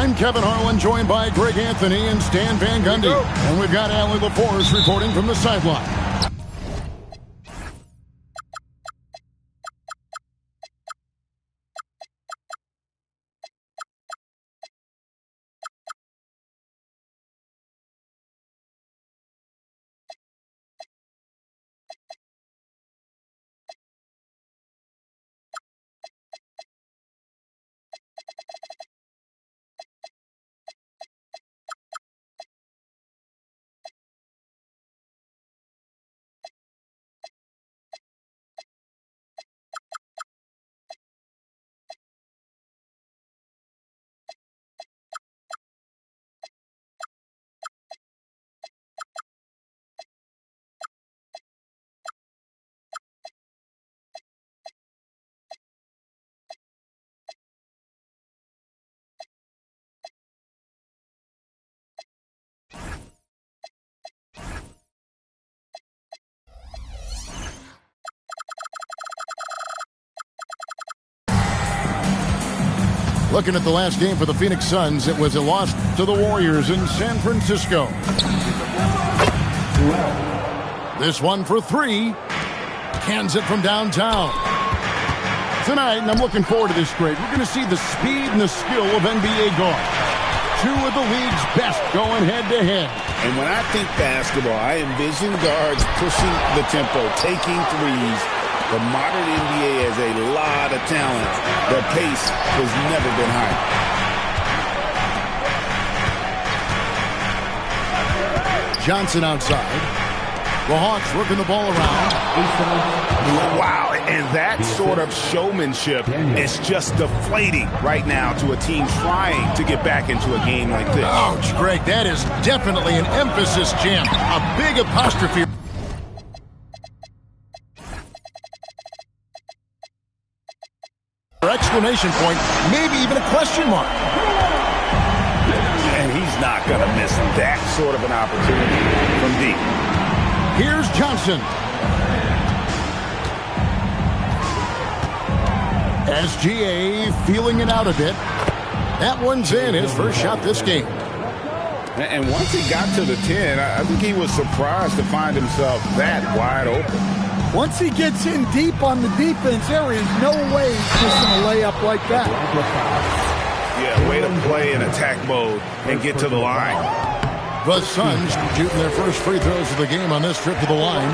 I'm Kevin Harlan, joined by Greg Anthony and Stan Van Gundy. And we've got Allie LaForce reporting from the sideline. Looking at the last game for the Phoenix Suns, it was a loss to the Warriors in San Francisco. This one for three. Cans it from downtown. Tonight, and I'm looking forward to this, Greg, we're going to see the speed and the skill of NBA guards. Two of the league's best going head-to-head. And when I think basketball, I envision guards pushing the tempo, taking threes. The modern NBA has a lot of talent. The pace has never been higher. Johnson outside. The Hawks working the ball around. Wow, and that sort of showmanship is just deflating right now to a team trying to get back into a game like this. Ouch, Greg, that is definitely an emphasis jam. A big apostrophe. Exclamation point, maybe even a question mark. And he's not going to miss that sort of an opportunity from deep. Here's Johnson. SGA feeling it out a bit. That one's in, his first shot this game. And once he got to the 10, I think he was surprised to find himself that wide open. Once he gets in deep on the defense, there is no way he's missing a layup like that. Yeah, way to play in attack mode and get to the line. The Suns shooting their first free throws of the game on this trip to the line.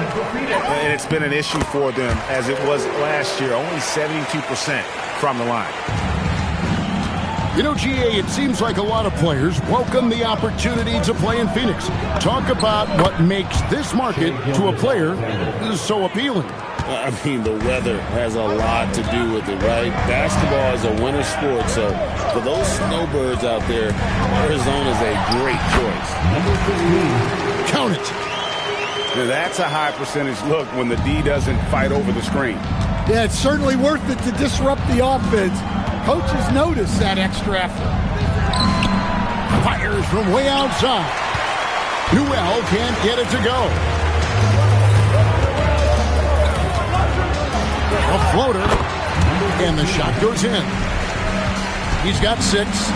And it's been an issue for them as it was last year, only 72% from the line. You know, GA, it seems like a lot of players welcome the opportunity to play in Phoenix. Talk about what makes this market to a player so appealing. I mean, the weather has a lot to do with it, right? Basketball is a winter sport, so for those snowbirds out there, Arizona is a great choice. Count it. Now, that's a high percentage look when the D doesn't fight over the screen. Yeah, it's certainly worth it to disrupt the offense. Coaches notice that extra effort. Fires from way outside. Newell can't get it to go. A floater. And the shot goes in. He's got 6.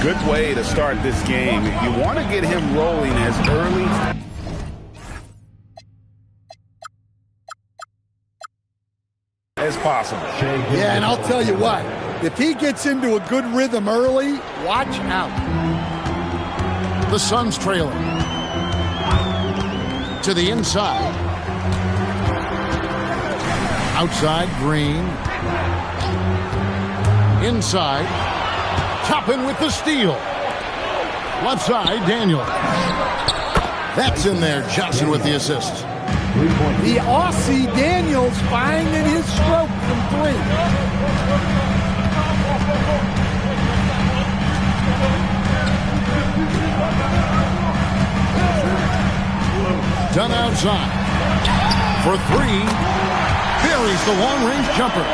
Good way to start this game. You want to get him rolling as early as possible. Yeah, and I'll tell you what. If he gets into a good rhythm early, watch out. The Suns trailing. To the inside. Outside, Green. Inside. Toppin with the steal. Left side, Daniel. That's in there. Johnson with the assist. The Aussie Daniels finding his stroke from 3. Done outside. For 3. Buries the long-range jumper.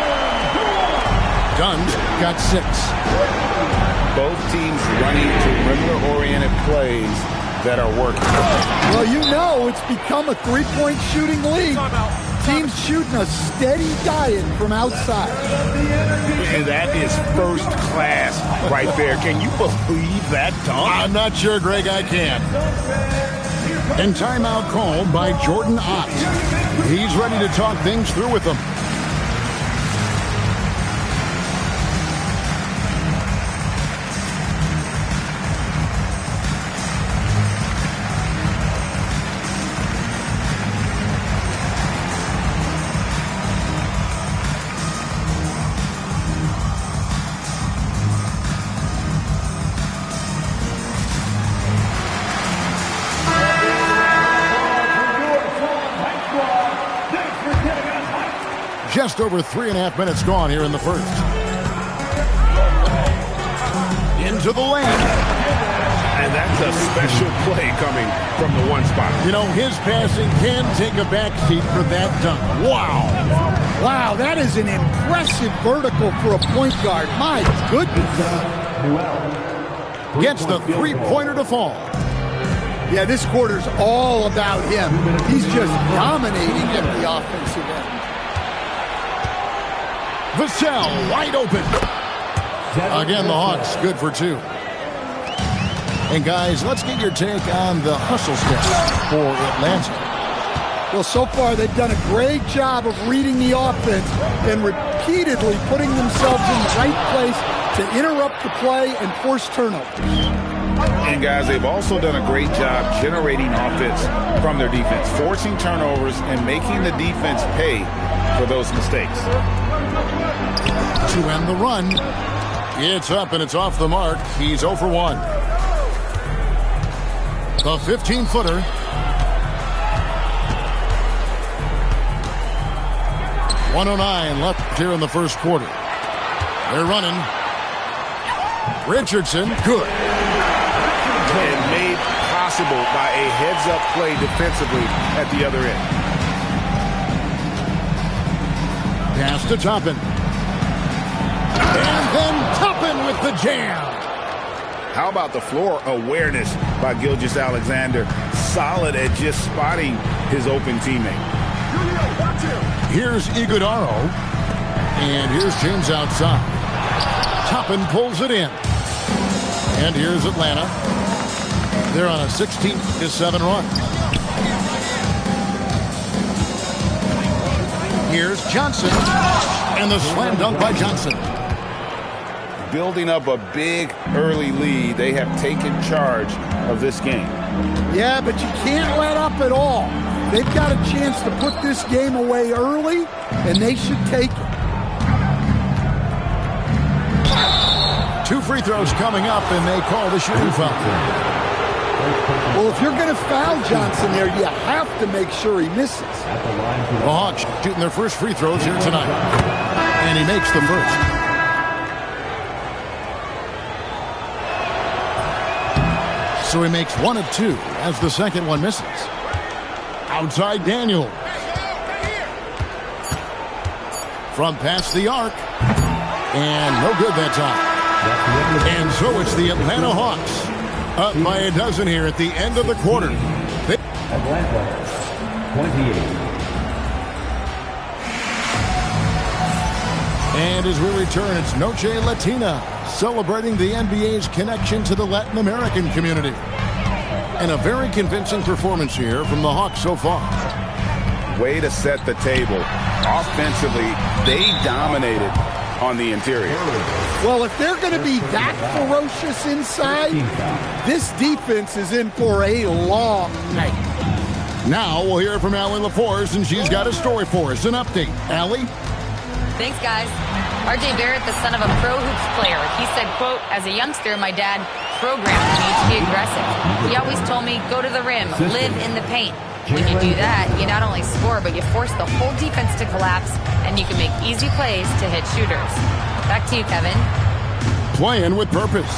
Dunn's got 6. Both teams running perimeter-oriented plays that are working. Well, you know it's become a three-point shooting league. Teams shooting a steady diet from outside. And that is first class right there. Can you believe that dunk? I'm not sure, Greg, I can. And timeout called by Jordan Ott. He's ready to talk things through with them. Just over 3.5 minutes gone here in the first. Into the lane. And that's a special play coming from the one spot. You know, his passing can take a backseat for that dunk. Wow. Wow, that is an impressive vertical for a point guard. My goodness. Gets the three-pointer to fall. Yeah, this quarter's all about him. He's just dominating at the offensive end. Vassell wide open. Again, the Hawks good for 2. And guys, let's get your take on the hustle steps for Atlanta. Well, so far they've done a great job of reading the offense and repeatedly putting themselves in the right place to interrupt the play and force turnovers. And guys, they've also done a great job generating offense from their defense, forcing turnovers and making the defense pay for those mistakes. To end the run, it's up and it's off the mark. He's 0 for 1. The 15-footer. .109 left here in the first quarter. They're running. Richardson, good. And made possible by a heads-up play defensively at the other end. Pass to Toppin. And then Toppin with the jam. How about the floor awareness by Gilgeous-Alexander? Solid at just spotting his open teammate. Here's Iguodaro. And here's James outside. Toppin pulls it in. And here's Atlanta. They're on a 16-7 run. Here's Johnson. And the slam dunk by Johnson. Building up a big early lead. They have taken charge of this game. Yeah, but you can't let up at all. They've got a chance to put this game away early, and they should take it. 2 free throws coming up, and they call the shooting foul. Well, if you're going to foul Johnson there, you have to make sure he misses. The Hawks shooting their first free throws here tonight. And he makes the first. So he makes 1 of 2 as the second one misses. Outside Daniel. From past the arc. And no good that time. And so it's the Atlanta Hawks up by a dozen here at the end of the quarter. Atlanta, 28. And as we return, it's Noche Latina, celebrating the NBA's connection to the Latin American community. And a very convincing performance here from the Hawks so far. Way to set the table. Offensively, they dominated on the interior. Well, if they're going to be that ferocious inside, this defense is in for a long night. Now we'll hear from Allie LaForce, and she's got a story for us. An update. Allie? Thanks, guys. RJ Barrett, the son of a pro hoops player, he said, quote, as a youngster, my dad programmed me to be aggressive. He always told me, go to the rim, live in the paint. When you do that, you not only score, but you force the whole defense to collapse, and you can make easy plays to hit shooters. Back to you, Kevin. Playing with purpose.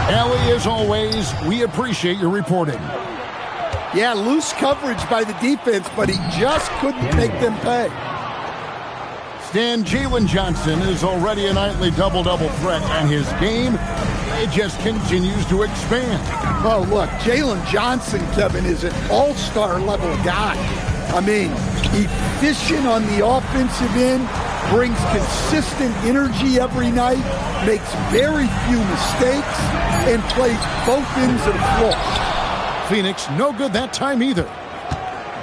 Allie, as always, we appreciate your reporting. Yeah, loose coverage by the defense, but he just couldn't make them pay. Stan, Jalen Johnson is already a nightly double-double threat, and his game, it just continues to expand. Oh, look, Jalen Johnson, Kevin, is an all-star level guy. I mean, efficient on the offensive end, brings consistent energy every night, makes very few mistakes, and plays both ends of the floor. Phoenix, no good that time either.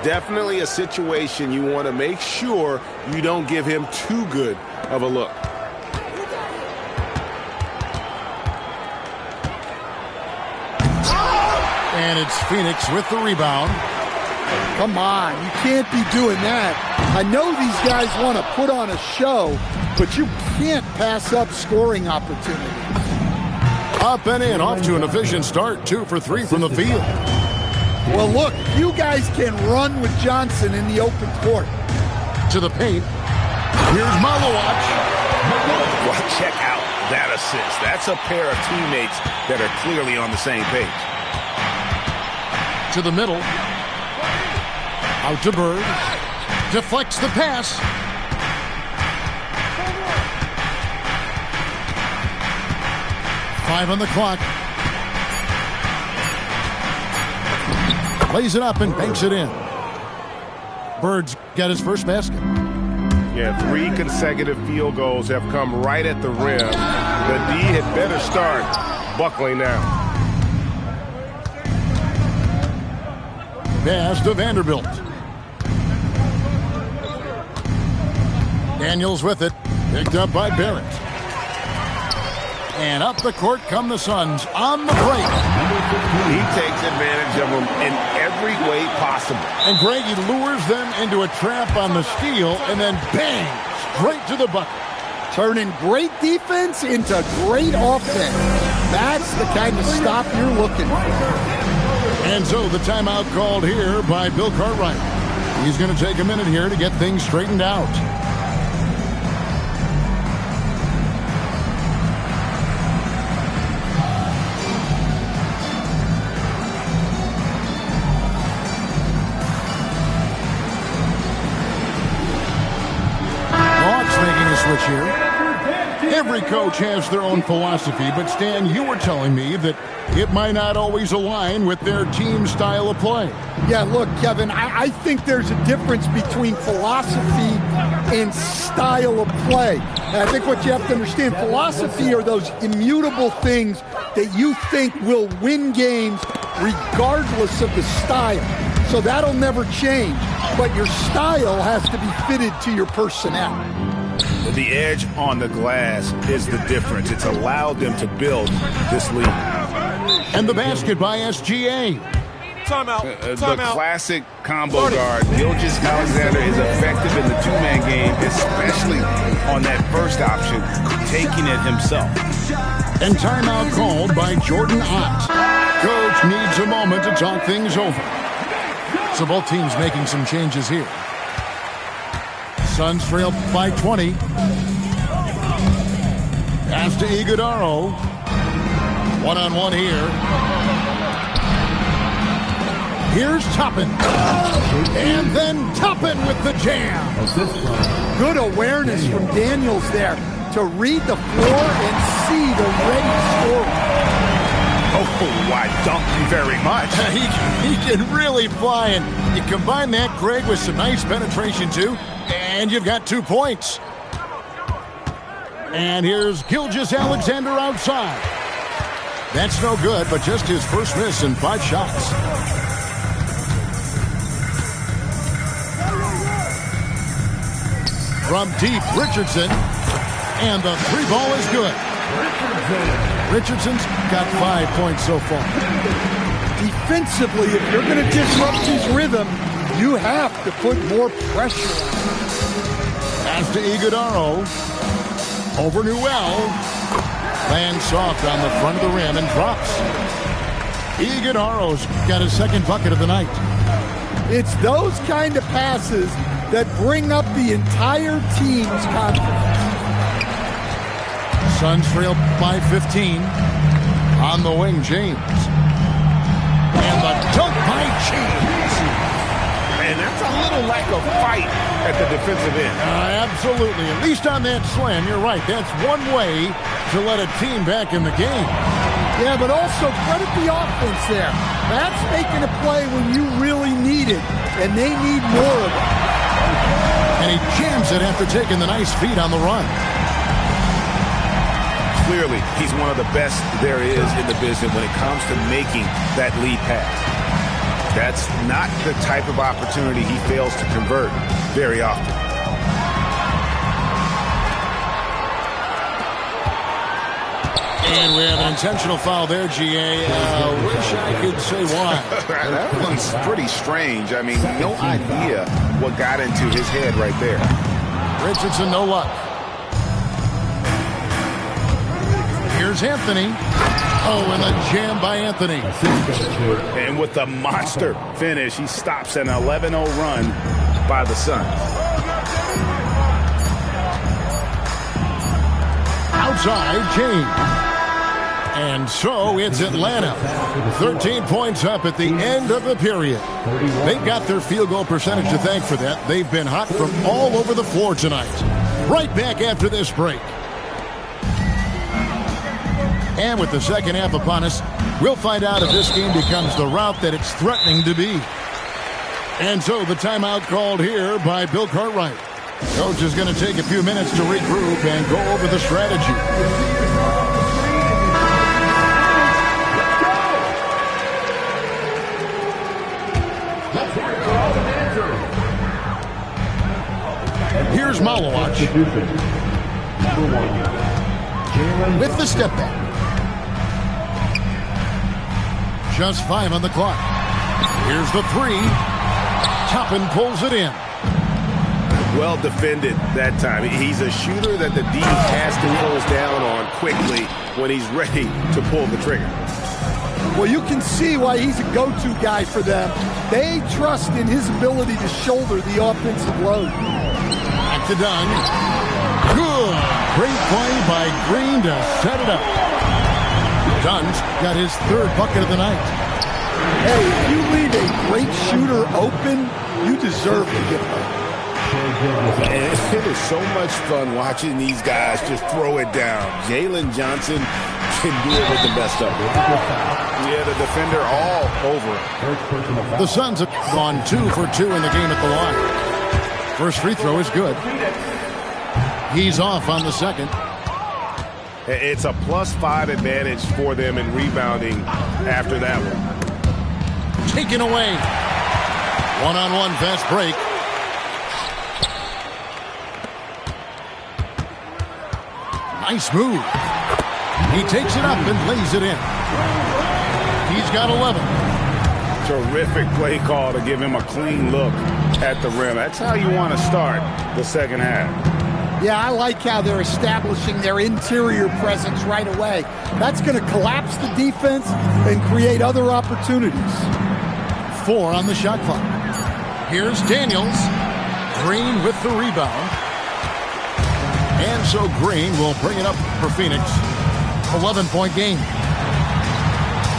Definitely a situation you want to make sure you don't give him too good of a look. And it's Phoenix with the rebound. Come on, you can't be doing that. I know these guys want to put on a show, but you can't pass up scoring opportunities. Up and in, off to an efficient start. 2 for 3 from the field. Well, look, you guys can run with Johnson in the open court. To the paint. Here's Malowacz. Well, check out that assist. That's a pair of teammates that are clearly on the same page. To the middle. Out to Bird. Deflects the pass. Five on the clock. Lays it up and banks it in. Bird's got his first basket. Yeah, 3 consecutive field goals have come right at the rim. The D had better start buckling now. Pass to Vanderbilt. Daniels with it. Picked up by Barrett. And up the court come the Suns on the break. He takes advantage of them in every way possible. And Greg, he lures them into a trap on the steal, and then bang, straight to the bucket. Turning great defense into great offense. That's the kind of stop you're looking for. And so the timeout called here by Bill Cartwright. He's going to take a minute here to get things straightened out. Switch here. Every coach has their own philosophy, but Stan, you were telling me that it might not always align with their team style of play. Yeah, look, Kevin, I think there's a difference between philosophy and style of play. And I think what you have to understand, philosophy are those immutable things that you think will win games regardless of the style. So that'll never change, but your style has to be fitted to your personnel. The edge on the glass is the difference. It's allowed them to build this lead. And the basket by SGA. Timeout. The classic combo guard, Gilgeous-Alexander, is effective in the two-man game, especially on that first option, taking it himself. And timeout called by Jordan Ott. Coach needs a moment to talk things over. So both teams making some changes here. Suns trail by 20. Pass to Iguodala. One-on-one here. Here's Toppin. And then Toppin with the jam. Good awareness from Daniels there to read the floor and see the ready scorer. Oh, I don't very much. He can really fly, and you combine that, Greg, with some nice penetration, too, and you've got 2 points. And here's Gilgeous-Alexander outside. That's no good, but just his first miss in 5 shots. From deep, Richardson. And the 3 ball is good. Richardson's got 5 points so far. Defensively, if you're going to disrupt his rhythm, you have to put more pressure on him. Pass to Iguodaro. Over Newell. Lands soft on the front of the rim and drops. Iguodaro's got his 2nd bucket of the night. It's those kind of passes that bring up the entire team's confidence. Suns trail by 15. On the wing, James. And the dunk by James. And that's a little lack of fight at the defensive end. Absolutely. At least on that slam, you're right. That's one way to let a team back in the game. Yeah, but also credit the offense there. That's making a play when you really need it, and they need more of it. And he jams it after taking the nice feed on the run. Clearly, he's one of the best there is in the business when it comes to making that lead pass. That's not the type of opportunity he fails to convert very often. And we have an intentional foul there, GA. Wish I could say why. That one's pretty strange. I mean, no idea what got into his head right there. Richardson, no luck. Here's Anthony. Oh, and a jam by Anthony. And with the monster finish, he stops an 11-0 run by the Suns. Outside, James. And so it's Atlanta. 13 points up at the end of the period. They've got their field goal percentage to thank for that. They've been hot from all over the floor tonight. Right back after this break. And with the second half upon us, we'll find out if this game becomes the route that it's threatening to be. And so the timeout called here by Bill Cartwright. Coach is going to take a few minutes to regroup and go over the strategy. Here's Malawach with the step back. Just 5 on the clock. Here's the 3. Toppin pulls it in. Well defended that time. He's a shooter that the D has to close down on quickly when he's ready to pull the trigger. Well, you can see why he's a go-to guy for them. They trust in his ability to shoulder the offensive load. Back to Dunn. Good. Great play by Green to set it up. Dunn's got his 3rd bucket of the night. Hey, if you leave a great shooter open, you deserve to get one. And it is so much fun watching these guys just throw it down. Jalen Johnson can do it with the best of them. Yeah, the defender all over it. The Suns have gone 2 for 2 in the game at the line. First free throw is good. He's off on the second. It's a +5 advantage for them in rebounding after that one. Taken away. One-on-one fast break. Nice move. He takes it up and lays it in. He's got 11. Terrific play call to give him a clean look at the rim. That's how you want to start the second half. Yeah, I like how they're establishing their interior presence right away. That's going to collapse the defense and create other opportunities. 4 on the shot clock. Here's Daniels. Green with the rebound. And so Green will bring it up for Phoenix. 11-point game.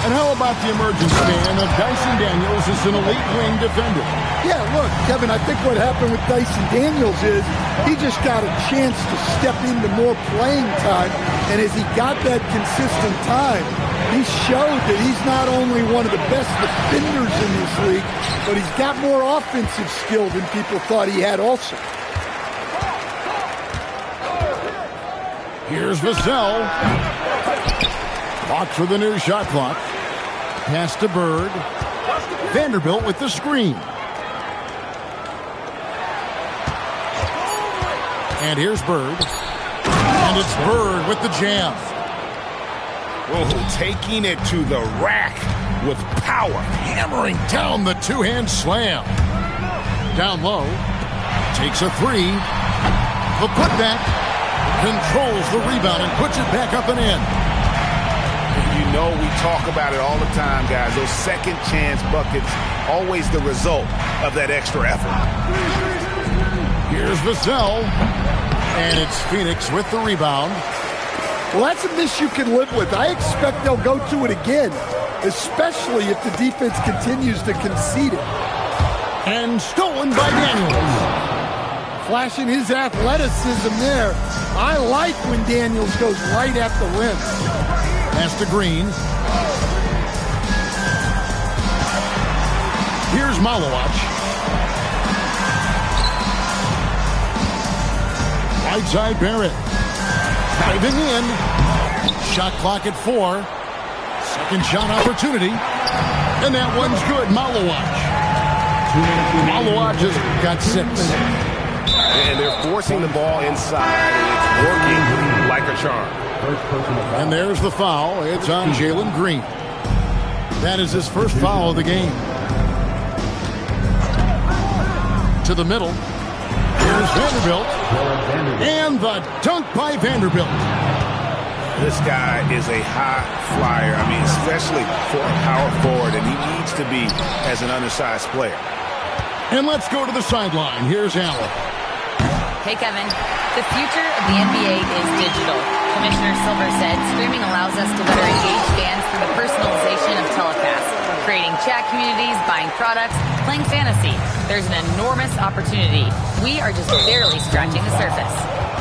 And how about the emergence, man, of Dyson Daniels as an elite wing defender? Yeah, look, Kevin, I think what happened with Dyson Daniels is he just got a chance to step into more playing time. And as he got that consistent time, he showed that he's not only one of the best defenders in this league, but he's got more offensive skill than people thought he had also. Here's Vassell. Walks for the new shot clock. Pass to Bird. Vanderbilt with the screen. And here's Bird. And it's Bird with the jam. Oh, taking it to the rack with power. Hammering down the two-hand slam. Down low. Takes a three. The putback. Controls the rebound and puts it back up and in. You know we talk about it all the time, guys. Those second chance buckets, always the result of that extra effort. Here's Vassell. And it's Phoenix with the rebound. Well, that's a miss you can live with. I expect they'll go to it again, especially if the defense continues to concede it. And stolen by Daniels. Flashing his athleticism there. I like when Daniels goes right at the rim. Pass to Green. Here's Malawach. Right side Barrett. Diving in. Shot clock at 4. Second shot opportunity. And that one's good. Malawach. Malawach has got 6. And they're forcing the ball inside, and it's working like a charm. And there's the foul. It's on Jalen Green. That is his first foul of the game. To the middle. Here's Vanderbilt. And the dunk by Vanderbilt. This guy is a high flyer. I mean, especially for a power forward, and he needs to be as an undersized player. And let's go to the sideline. Here's Allen. Hey, Kevin. The future of the NBA is digital. Commissioner Silver said streaming allows us to better engage fans through the personalization of telecasts, creating chat communities, buying products, playing fantasy. There's an enormous opportunity. We are just barely scratching the surface.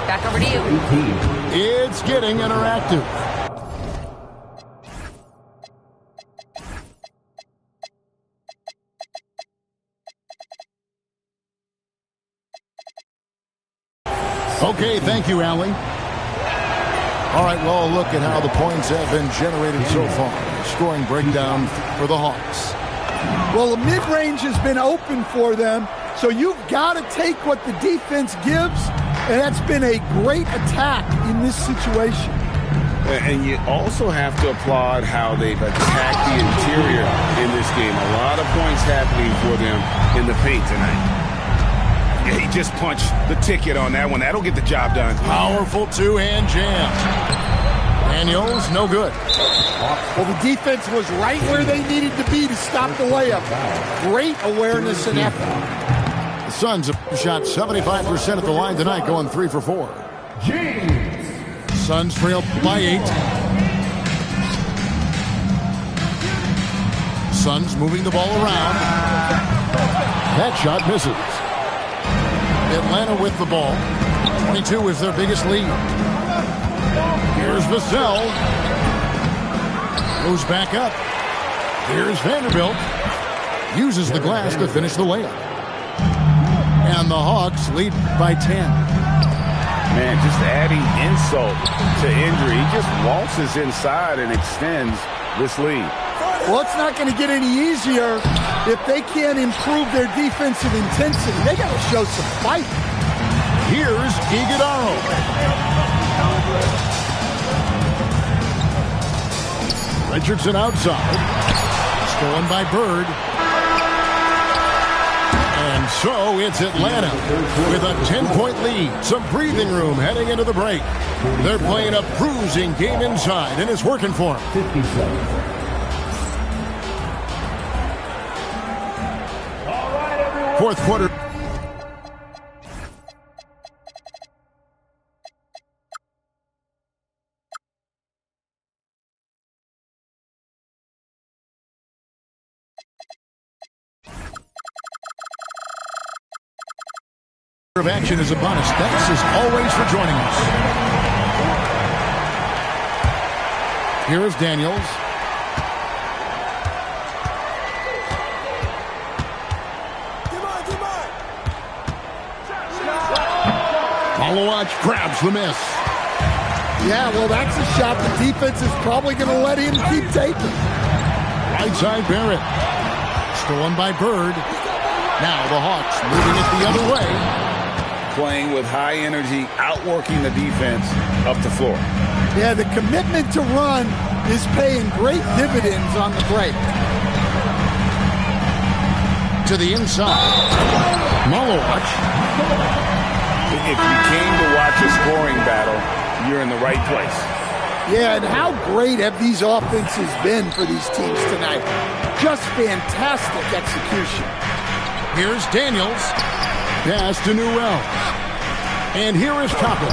Back over to you. It's getting interactive. Okay, thank you, Allie. All right, well, look at how the points have been generated so far. Scoring breakdown for the Hawks. Well, the mid-range has been open for them, so you've got to take what the defense gives, and that's been a great attack in this situation. And you also have to applaud how they've attacked the interior in this game. A lot of points happening for them in the paint tonight. Yeah, he just punched the ticket on that one. That'll get the job done. Powerful two-hand jam. Daniels, no good. Well, the defense was right where they needed to be to stop the layup. Great awareness and effort. The Suns have shot 75% at the line tonight, going 3 for 4. Suns trail by 8. Suns moving the ball around. That shot misses. Atlanta with the ball. 22 is their biggest lead. Here's Vassell. Goes back up. Here's Vanderbilt. Uses the glass to finish the layup. And the Hawks lead by 10. Man, just adding insult to injury. He just waltzes inside and extends this lead. Well, it's not going to get any easier if they can't improve their defensive intensity. They got to show some fight. Here's Iguodala. Richardson outside. Stolen by Bird. And so it's Atlanta with a 10-point lead. Some breathing room heading into the break. They're playing a bruising game inside, and it's working for them. 57. Fourth quarter. Of action is upon us. Thanks as always for joining us. Here is Daniels. Malawach grabs the miss. Yeah, well, that's a shot the defense is probably going to let him keep taking. Right side Barrett. Stolen by Bird. Now the Hawks moving it the other way. Playing with high energy, outworking the defense up the floor. Yeah, the commitment to run is paying great dividends on the break. To the inside. Malowacz. If you came to watch a scoring battle, you're in the right place. Yeah, and how great have these offenses been for these teams tonight? Just fantastic execution. Here's Daniels. Pass to Newell. And here is Coppell.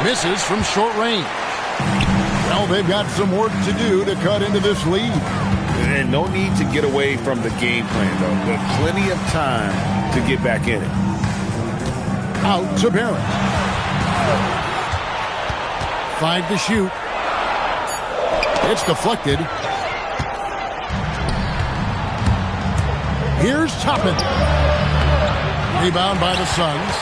Misses from short range. Well, they've got some work to do to cut into this lead. And no need to get away from the game plan, though. There's plenty of time to get back in it. Out to Barrett. 5 to shoot. It's deflected. Here's Toppin. Rebound by the Suns.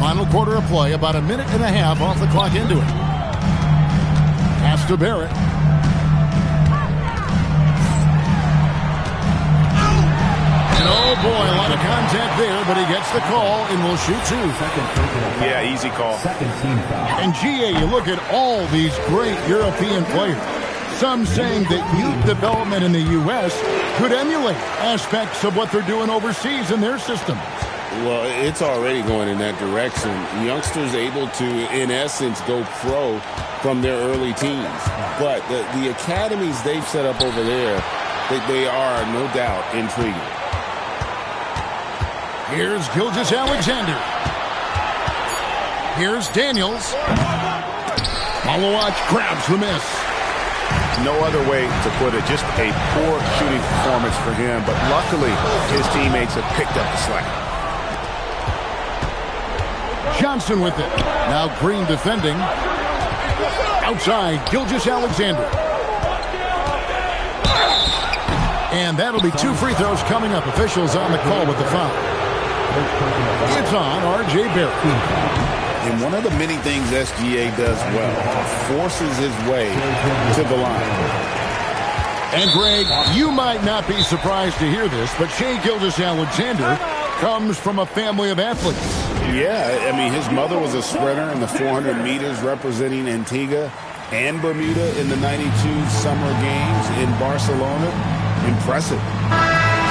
Final quarter of play, about a minute and a half off the clock into it. Pass to Barrett. And oh boy, a lot of contact there, but he gets the call and will shoot 2. Yeah, easy call. And GA, you look at all these great European players. Some saying that youth development in the U.S. could emulate aspects of what they're doing overseas in their system. Well, it's already going in that direction. Youngsters able to, in essence, go pro from their early teens. But the academies they've set up over there, they are, no doubt, intriguing. Here's Gilgeous-Alexander. Here's Daniels. Malowacz grabs the miss. No other way to put it. Just a poor shooting performance for him. But luckily, his teammates have picked up the slack. Johnson with it. Now Green defending. Outside, Gilgeous-Alexander. And that'll be 2 free throws coming up. Officials on the call with the foul. It's on R.J. Barrett. And one of the many things SGA does well, forces his way to the line. And Greg, you might not be surprised to hear this, but Shai Gilgeous-Alexander comes from a family of athletes. Yeah, I mean, his mother was a sprinter in the 400 meters representing Antigua and Bermuda in the 92 Summer Games in Barcelona. Impressive.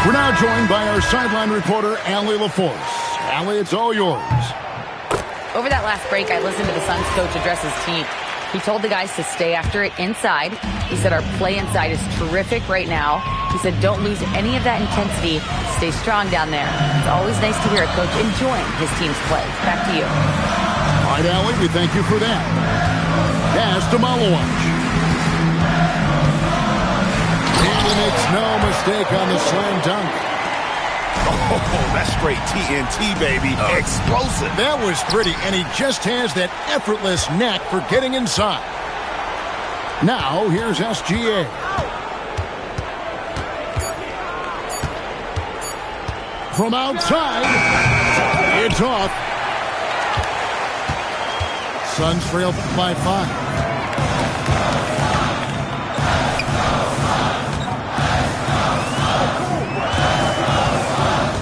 We're now joined by our sideline reporter, Allie LaForce. Allie, it's all yours. Over that last break, I listened to the Suns coach address his team. He told the guys to stay after it inside. He said our play inside is terrific right now. He said don't lose any of that intensity. Stay strong down there. It's always nice to hear a coach enjoying his team's play. Back to you. All right, Allie, we thank you for that. Pass to Malowacz. And he makes no mistake on the slam dunk. Oh, that's straight TNT, baby. Explosive. That was pretty, and he just has that effortless knack for getting inside. Now, here's SGA. From outside, it's off. Suns trail by 5.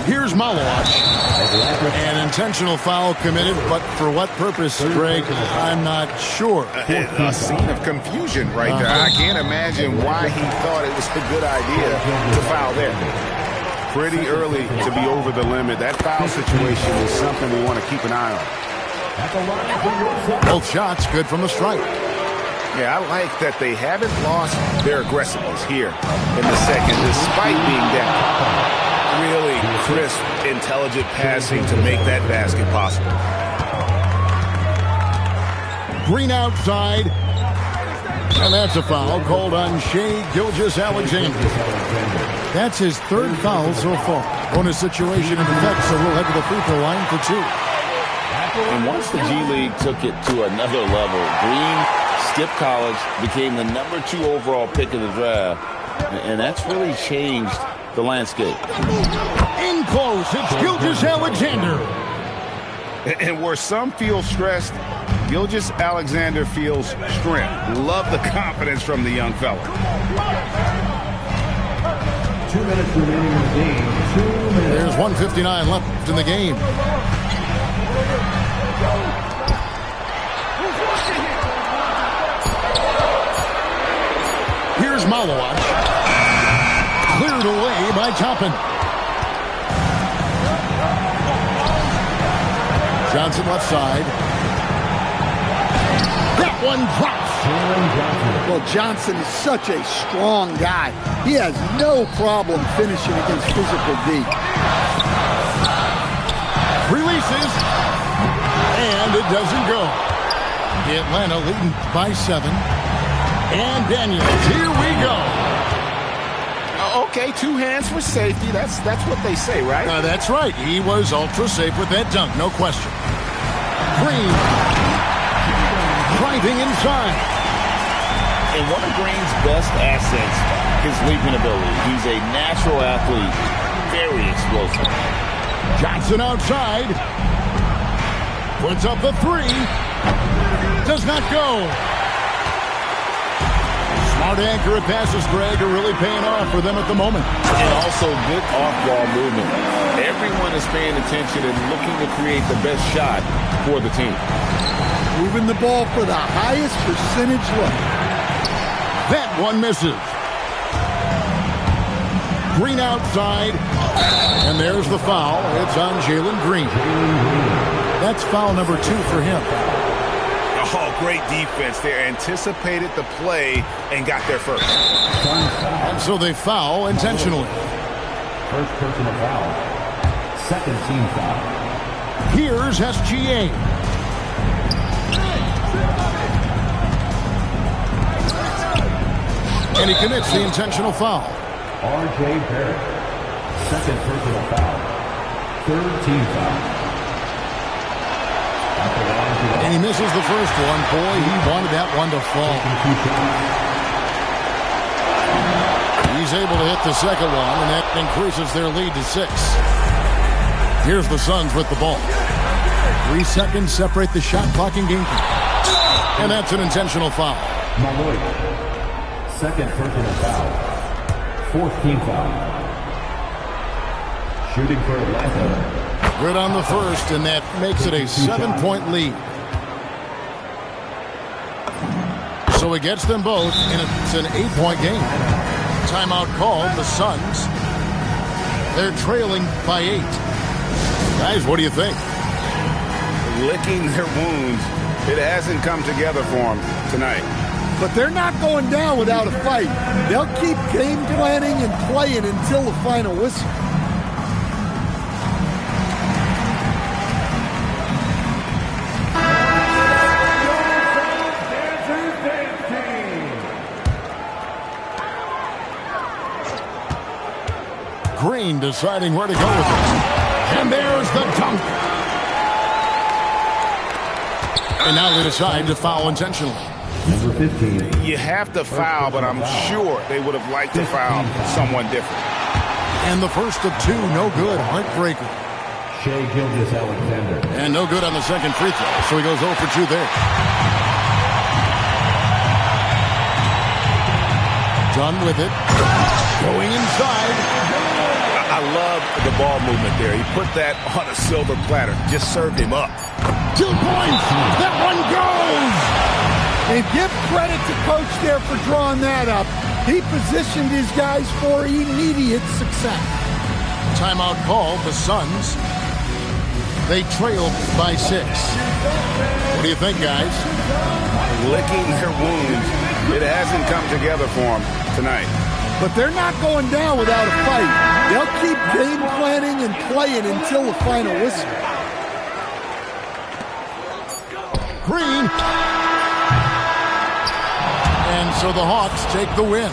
Here's Malowacz. An intentional foul committed, but for what purpose, Greg, I'm not sure. A scene of confusion right there. I can't imagine why he thought it was a good idea to foul there. Pretty early to be over the limit. That foul situation is something we want to keep an eye on. Both shots good from the stripe. Yeah, I like that they haven't lost their aggressiveness here in the second, despite being down. Really crisp, intelligent passing to make that basket possible. Green outside. And that's a foul called on Shai Gilgeous-Alexander. That's his 3rd foul so far. Bonus situation in effect, so we'll head to the free throw line for 2. And once the G League took it to another level, Green skipped college, became the number 2 overall pick of the draft, and that's really changed the landscape. In close, it's Gilgeous-Alexander. And where some feel stressed, Gilgeous-Alexander feels strength. Love the confidence from the young fella. 2 minutes remaining in the game. 2 minutes. There's 1:59 left in the game. Here's Malawach. Cleared away by Toppin. Johnson left side. That one drops. Well, Johnson is such a strong guy. He has no problem finishing against physical D. Releases. And it doesn't go. Atlanta leading by 7. And Daniels, here we go. Okay, 2 hands for safety. That's what they say, right? That's right. He was ultra safe with that dunk, no question. Green. Driving inside. And one of Green's best assets, his leaping ability. He's a natural athlete, very explosive. Johnson outside. Puts up the 3. Does not go. Smart accurate passes, Greg, are really paying off for them at the moment. And also good off-ball movement. Everyone is paying attention and looking to create the best shot for the team. Moving the ball for the highest percentage look. That one misses. Green outside. And there's the foul. It's on Jalen Green. That's foul number 2 for him. Oh, great defense there. Anticipated the play and got there first. And so they foul intentionally. First personal foul. Second team foul. Here's SGA. And he commits the intentional foul. R.J. Barrett. Second personal foul. Third team foul. And he misses the first one. Boy, he wanted that one to fall. He's able to hit the second one, and that increases their lead to 6. Here's the Suns with the ball. 3 seconds separate the shot clock and game clock. And that's an intentional foul. Malloy. Second personal foul. Fourth team foul. Shooting for Atlanta. Good on the first, and that makes it a 7-point lead. So it gets them both, and it's an 8-point game. Timeout called, the Suns. They're trailing by 8. Guys, what do you think? Licking their wounds. It hasn't come together for them tonight. But they're not going down without a fight. They'll keep game planning and playing until the final whistle. Green deciding where to go with it. And there's the dunk. And now they decide to foul intentionally. Number 15. You have to foul, but I'm sure they would have liked to foul someone different. And the first of 2, no good. Heartbreaker. Shai Gilgeous-Alexander. And no good on the second free throw. So he goes 0 for 2 there. Done with it. Going inside. I love the ball movement there. He put that on a silver platter. Just served him up. 2 points. That one goes. And give credit to Coach there for drawing that up. He positioned his guys for immediate success. Timeout called. The Suns. They trail by 6. What do you think, guys? Licking their wounds. It hasn't come together for them tonight. But they're not going down without a fight. They'll keep game planning and playing until the final whistle. Green. And so the Hawks take the win.